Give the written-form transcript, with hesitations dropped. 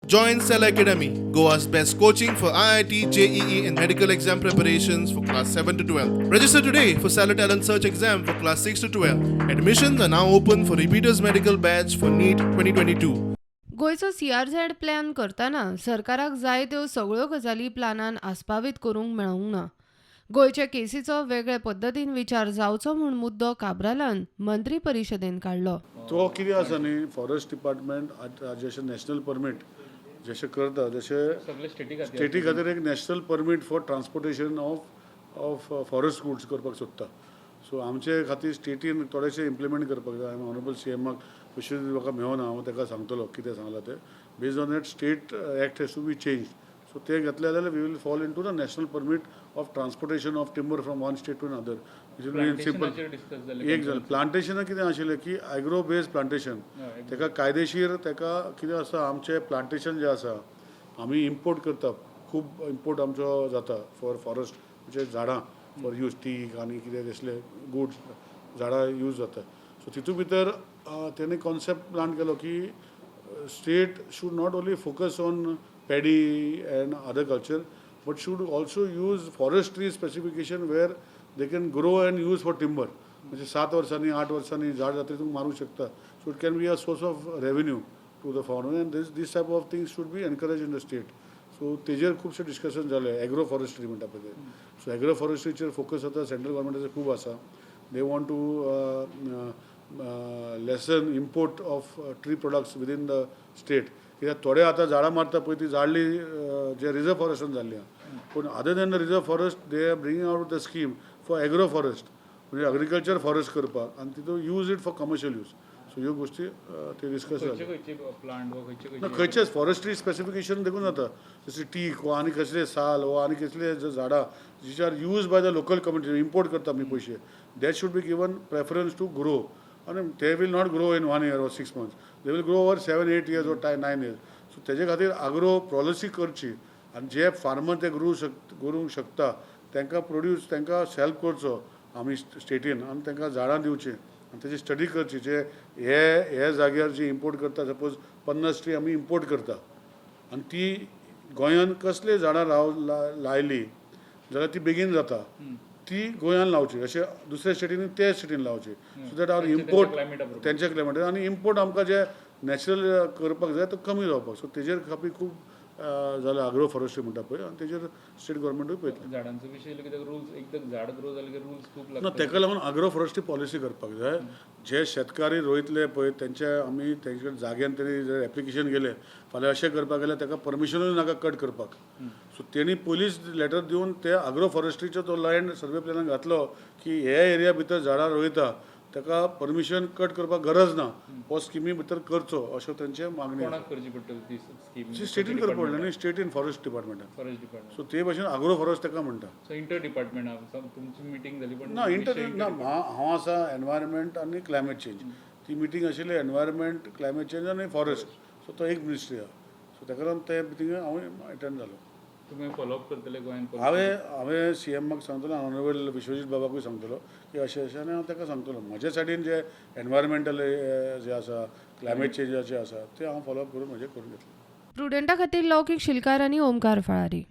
Join Cell Academy, Goa's best coaching for IIT, JEE, and medical exam preparations for class 7 to 12. Register today for Cell Talent Search exam for class 6 to 12. Admissions are now open for repeaters medical batch for NEET 2022. गोंयचो CRZ plan करतना सरकाराक जाय त्यो सगळ्यो गजाली प्लॅनान आस्पावीत करूंक मेळूंक ना. गोंयचे केसीचो वेगळे पद्दतीन विचार जावचो म्हूण मुद्दो काब्रालान मंत्री परिशदेन काडलो. तो कितें आसा न्ही, फॉरेस्ट डिपार्टमेंट जशें नॅशनल परमीट जशें करता जशें स्टेटी खातीर एक national permit for transportation of forest goods करपाक सोदता. सो आमचे खातीर स्टेटीन थोडेशें इम्प्लिमेंट करपाक जाय. हांवें ऑनरेबल CMाक विशेश म्हाका मेळोना, हांव ताका सांगतलो कितें सांगलां तें. Based on that state act has to be change. So ते घेतले जाल्यार we will fall into the national permit of transportation of timber from one state to another. Simple एक जालें. प्लांटेशनां कितें आशिल्लें की एग्रो बेस्ड प्लांटेशन ताका कायदेशीर ताका कितें आसा, आमचें प्लांटेशन जें आसा आमी इम्पोर्ट करता, खूब इम्पोर्ट आमचो जाता फॉर फॉरेस्ट, म्हणजे झाडां फॉर यूज टीक आनी कितें तसले गुड्स झाडां यूज जाता. सो तितूंत भितर तेणें कॉन्सेप्ट प्लान केलो की state should not only focus on paddy and other culture but should also use forestry specification where they can grow and use for timber. म्हणजे 7 वर्सांनी 8 वर्सांनी झाड जाता तूं मारूंक शकता. So it can be a source of revenue to the farmer and this type of things should be encourage in the state. So तेजेर खुबशे डिस्कशन जालें. एग्रो फॉरेस्ट्री म्हणटा पळय तें. सो एग्रो फॉरेस्ट्रीचेर फोकस आतां सेंट्रल गव्हर्मेंटाचो खूब आसा. They want to lessen import of tree products within the state. कित्याक थोडे आतां झाडां मारता पळय ती झाडली जे रिजर्व फॉरेस्टान जाल्ली आहा. पूण other than the reserve forest they are bringing out the scheme for agro forest, म्हणजे एग्रीकल्चर फॉरेस्ट करपाक आनी तितून use it for commercial use. So ह्यो गोश्टी ते डिस्कस जाले. खंयचेच फॉरेस्ट्री स्पेसिफिकेशन देखून जाता, जशें टीक वो आनी कसले साल वो आनी कसले झाडां which are use by the local community, import करता आमी पयशे, that should be given preference to grow. आनी ते will not grow in 1 year or 6 months, they will grow over 7-8 years or 9 years. So तेजे खातीर आग्रो पॉलिसी करची आनी जे फार्मर ते करूंक शकता तांकां प्रोड्यूस तांकां हेल्प करचो आमी स्टेटीन आनी तांकां झाडां दिवची आनी तेजी स्टडी करची. जे हे जाग्यार जी इम्पोर्ट करता, सपोज 50 ट्री आमी इम्पोर्ट करता आनी ती गोंयान कसले झाडां लायली जाल्यार ती बेगीन जाता, ती गोंयान लावची, अशें दुसऱ्या स्टेटीनी ते स्टेटीन लावची. सो दॅट आवर इम्पोर्ट तेंच्या क्लायमेट आनी इम्पोर्ट आमकां जे नॅचरल करपाक जाय तो कमी जावपाक. सो तेजेर खातीर खूब जालें आग्रो फॉरेस्ट्री म्हणटा पळय, आनी तेजेर स्टेट गव्हर्मेंटूय पळयतलें. झाडांचो विशय कित्याक रूल्स एकदम झाड ग्रो जालें की रूल्स खूब ना, लागतात. तेका लागून आग्रो फॉरेस्ट्री पॉलिसी करपाक जाय. जे शेतकारी रोयतले पळय तेंचे आमी तेंचे जाग्यान तरी जर एप्लिकेशन गेलें फाल्यां अशें करपाक गेल्यार ताका परमिशनूय नाका कट करपाक. सो तेणी पयलींच लेटर दिवन ते आग्रो फॉरेस्ट्रीचो तो लँड सर्वे प्लॅनान घातलो की हे एरिया भितर झाडां रोयता ताका परमिशन कट करपाक गरज ना, हो स्किमी भितर करचो अशें तेंचे मागणी. कोणाक करची पडटली ती स्कीम? स्टेटीन करपाक पडलें न्ही, स्टेट इन फॉरेस्ट डिपार्टमेंटान. Forest department. सो ते भशेन आग्रो फॉरेस्ट ताका म्हणटा. सो इंटर डिपार्टमेंट तुमची मिटींग जाली पण ना ना, हांव आसा एनवायरमेंट आनी क्लायमेट चेंज. ती मिटींग आशिल्ली एनवायरमेंट, क्लायमेट चेंज आनी फॉरेस्ट. सो तो एक मिनिस्ट्री आहा. सो ताका लागून ते मिटींग हांव अटेंड जालो. तुम्ही फॉलोअप करतले गोंयान? हांवें CMाक सांगतलो, ऑनरेबल विश्वजीत बाबाकूय सांगतलो की अशें अशें, आनी हांव ताका सांगतलो म्हज्या सायडीन जे एनवायरमेंटल जे आसा, क्लायमेट चेंजाचे आसा ते हांव फॉलोअप करून करून घेतलें. प्रुडंटा खातीर लौकीक शिलकार आनी ओमकार फळारी.